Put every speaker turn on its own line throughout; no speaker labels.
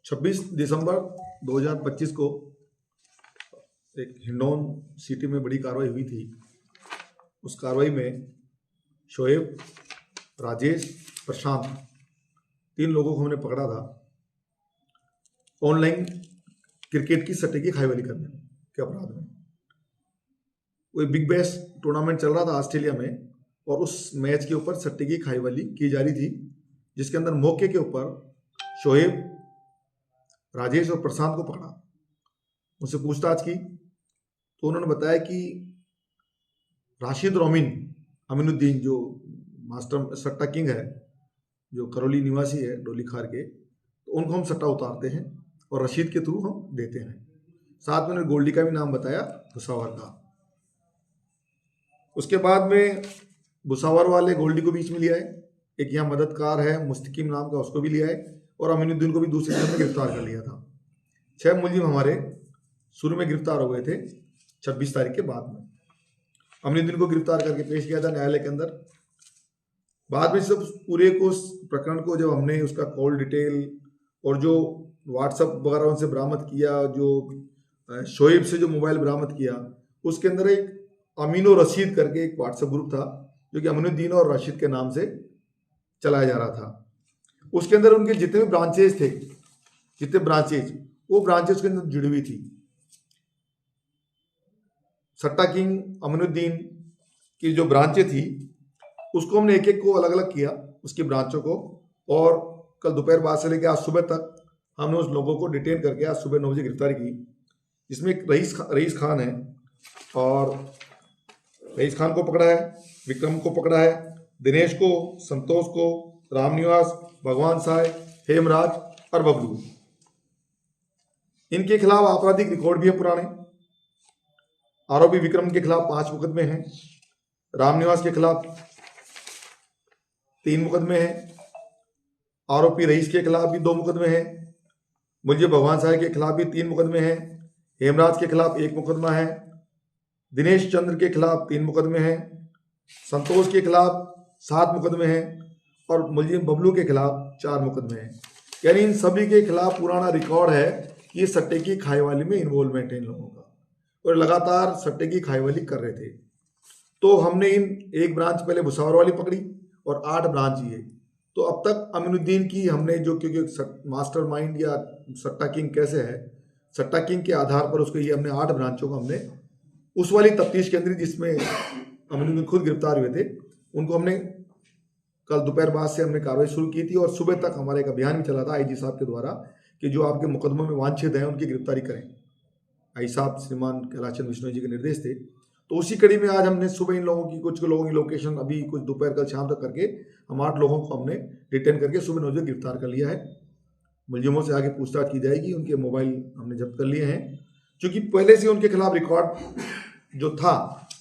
26 दिसंबर 2025 को एक हिंडौन सिटी में बड़ी कार्रवाई हुई थी। उस कार्रवाई में शोएब, राजेश, प्रशांत, 3 लोगों को हमने पकड़ा था ऑनलाइन क्रिकेट की सट्टे की खाईवाली करने के अपराध में। कोई बिग बैश टूर्नामेंट चल रहा था ऑस्ट्रेलिया में और उस मैच के ऊपर सट्टे की खाईवाली की जा रही थी, जिसके अंदर मौके के ऊपर शोएब, राजेश और प्रशांत को पकड़ा। उनसे पूछताछ की तो उन्होंने बताया कि राशिद रोमिन अमीनुद्दीन, जो मास्टर सट्टा किंग है, जो करौली निवासी है डोली खार के, तो उनको हम सट्टा उतारते हैं और रशीद के थ्रू हम देते हैं। साथ में उन्होंने गोल्डी का भी नाम बताया, भुसावर का। उसके बाद में भुसावर वाले गोल्डी को बीच में लिया है, एक यहाँ मददगार है मुस्तकीम नाम का, उसको भी लिया है, और अमीनुद्दीन को भी दूसरे दिन में गिरफ्तार कर लिया था। 6 मुलजिम हमारे शुरू में गिरफ्तार हो गए थे 26 तारीख के बाद में। अमीनुद्दीन को गिरफ्तार करके पेश किया था न्यायालय के अंदर। बाद में सब पूरे को प्रकरण को जब हमने उसका कॉल डिटेल और जो व्हाट्सएप वगैरह उनसे बरामद किया, जो शोएब से जो मोबाइल बरामद किया, उसके अंदर एक अमीनो रशीद करके एक व्हाट्सएप ग्रुप था जो कि अमीनुद्दीन और राशिद के नाम से चलाया जा रहा था। उसके अंदर उनके जितने भी ब्रांचेज थे, वो ब्रांचेज के अंदर जुड़ी हुई थी। सट्टा किंग अमीनुद्दीन की जो ब्रांचें थी उसको हमने एक एक को अलग अलग किया, उसकी ब्रांचों को, और कल दोपहर बाद से लेकर आज सुबह तक हमने उस लोगों को डिटेन करके आज सुबह 9 बजे गिरफ्तारी की। जिसमें एक रईस खान है, और रईस खान को पकड़ा है, विक्रम को पकड़ा है, दिनेश को, संतोष को, रामनिवास, भगवान साय, हेमराज और बबलू। इनके खिलाफ आपराधिक रिकॉर्ड भी है पुराने। आरोपी विक्रम के खिलाफ 5 मुकदमे हैं, रामनिवास के खिलाफ 3 मुकदमे हैं, आरोपी रईस के खिलाफ भी 2 मुकदमे हैं, मुलजिम भगवान साय के खिलाफ भी 3 मुकदमे हैं, हेमराज के खिलाफ 1 मुकदमा है, दिनेश चंद्र के खिलाफ 3 मुकदमे हैं, संतोष के खिलाफ 7 मुकदमे हैं और मुलजिम बबलू के खिलाफ 4 मुकदमे हैं। यानी इन सभी के खिलाफ पुराना रिकॉर्ड है कि ये सट्टे की खाईवाली में इन्वॉल्वमेंट है इन लोगों का, और लगातार सट्टे की खाईवाली कर रहे थे। तो हमने इन एक ब्रांच पहले भुसावर वाली पकड़ी और 8 ब्रांच ये। तो अब तक अमीनुद्दीन की हमने जो, क्योंकि मास्टरमाइंड या सट्टा किंग कैसे है, सट्टा किंग के आधार पर उसको ये हमने 8 ब्रांचों को हमने उस वाली तफ्तीश के अंदर जिसमें अमीनुद्दीन खुद गिरफ्तार हुए थे, उनको हमने कल दोपहर बाद से हमने कार्रवाई शुरू की थी, और सुबह तक हमारा एक अभियान भी चला था आईजी साहब के द्वारा कि जो आपके मुकदमों में वांछित हैं उनकी गिरफ्तारी करें। आई साहब श्रीमान कैलाशचंद्र विश्नोई जी के निर्देश थे। तो उसी कड़ी में आज हमने सुबह इन लोगों की, कुछ लोगों की लोकेशन अभी कुछ दोपहर कल शाम तक करके हम 8 लोगों को हमने डिटेन करके सुबह 9 बजे गिरफ्तार कर लिया है। मुलजिमों से आगे पूछताछ की जाएगी। उनके मोबाइल हमने जब्त कर लिए हैं, क्योंकि पहले से उनके खिलाफ रिकॉर्ड जो था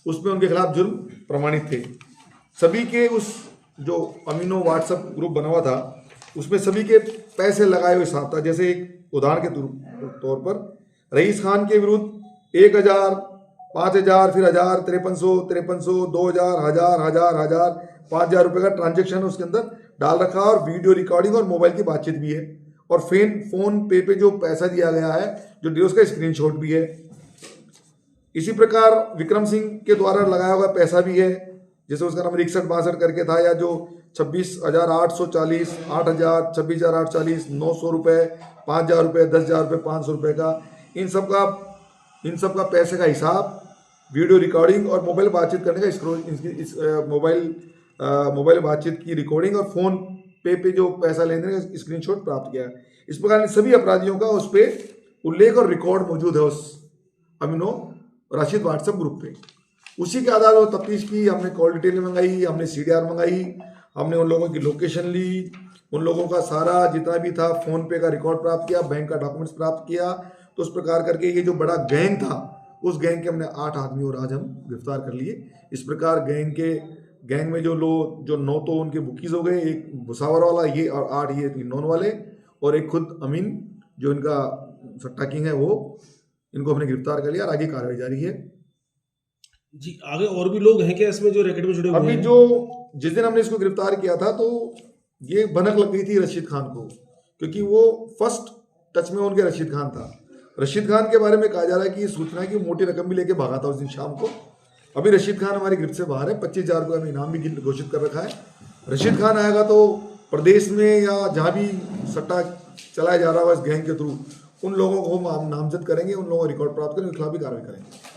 उसमें उनके खिलाफ जुर्म प्रमाणित थे। सभी के उस जो अमीनो व्हाट्सएप ग्रुप बना हुआ था उसमें सभी के पैसे लगाए हुए साथ था। जैसे एक उदाहरण के तौर पर रईस खान के विरुद्ध 1000, 5000, फिर 1000, 5300, 2000, 1000, 5000 रुपए का ट्रांजेक्शन उसके अंदर डाल रखा, और वीडियो रिकॉर्डिंग और मोबाइल की बातचीत भी है, और फोन पे जो पैसा दिया गया है जो डिओस का स्क्रीनशॉट भी है। इसी प्रकार विक्रम सिंह के द्वारा लगाया हुआ पैसा भी है, जैसे उसका नाम 6162 करके था, या जो 26,840, 8000, 26,840, 900 रुपये, 5000 रुपये, 10,000 रुपये, 500 रुपये का, इन सब का पैसे का हिसाब, वीडियो रिकॉर्डिंग और मोबाइल बातचीत करने का मोबाइल बातचीत की रिकॉर्डिंग, और फोन पे जो पैसा लेने का स्क्रीनशॉट प्राप्त किया। इस प्रकार सभी अपराधियों का उस पर उल्लेख और रिकॉर्ड मौजूद है उस अमीनो राशिद व्हाट्सएप ग्रुप पे। उसी के आधार पर तफ्तीश की, हमने कॉल डिटेल मंगाई, हमने CDR मंगाई, हमने उन लोगों की लोकेशन ली, उन लोगों का सारा जितना भी था फोन पे का रिकॉर्ड प्राप्त किया, बैंक का डॉक्यूमेंट्स प्राप्त किया। तो उस प्रकार करके ये जो बड़ा गैंग था, उस गैंग के हमने 8 आदमी और आज हम गिरफ्तार कर लिए। इस प्रकार गैंग में जो 9 तो उनके बुकीज हो गए, एक भुसावर वाला ये, और 8 ये नॉन वाले, और एक खुद अमीन जो इनका सट्टा किंग है, वो इनको हमने गिरफ्तार कर लिया और आगे कार्रवाई जारी है।
जी, आगे और भी लोग हैं क्या इसमें जो रैकेट में जुड़े हुए हैं?
अभी जो जिस दिन हमने इसको गिरफ्तार किया था तो ये भनक लग गई थी रशीद खान को, क्योंकि वो फर्स्ट टच में उनके रशीद खान था। रशीद खान के बारे में कहा जा रहा है कि ये सूचना है कि मोटी रकम भी लेके भागा था उस दिन शाम को। अभी रशीद खान हमारी गिरफ्त से बाहर है। 25,000 रुपये में इनाम भी घोषित कर रखा है। रशीद खान आएगा तो प्रदेश में या जहाँ भी सट्टा चलाया जा रहा है इस गैंग के थ्रू, उन लोगों को हम नामजद करेंगे, उन लोगों को रिकॉर्ड प्राप्त करेंगे, उनके खिलाफ भी कार्रवाई करेंगे।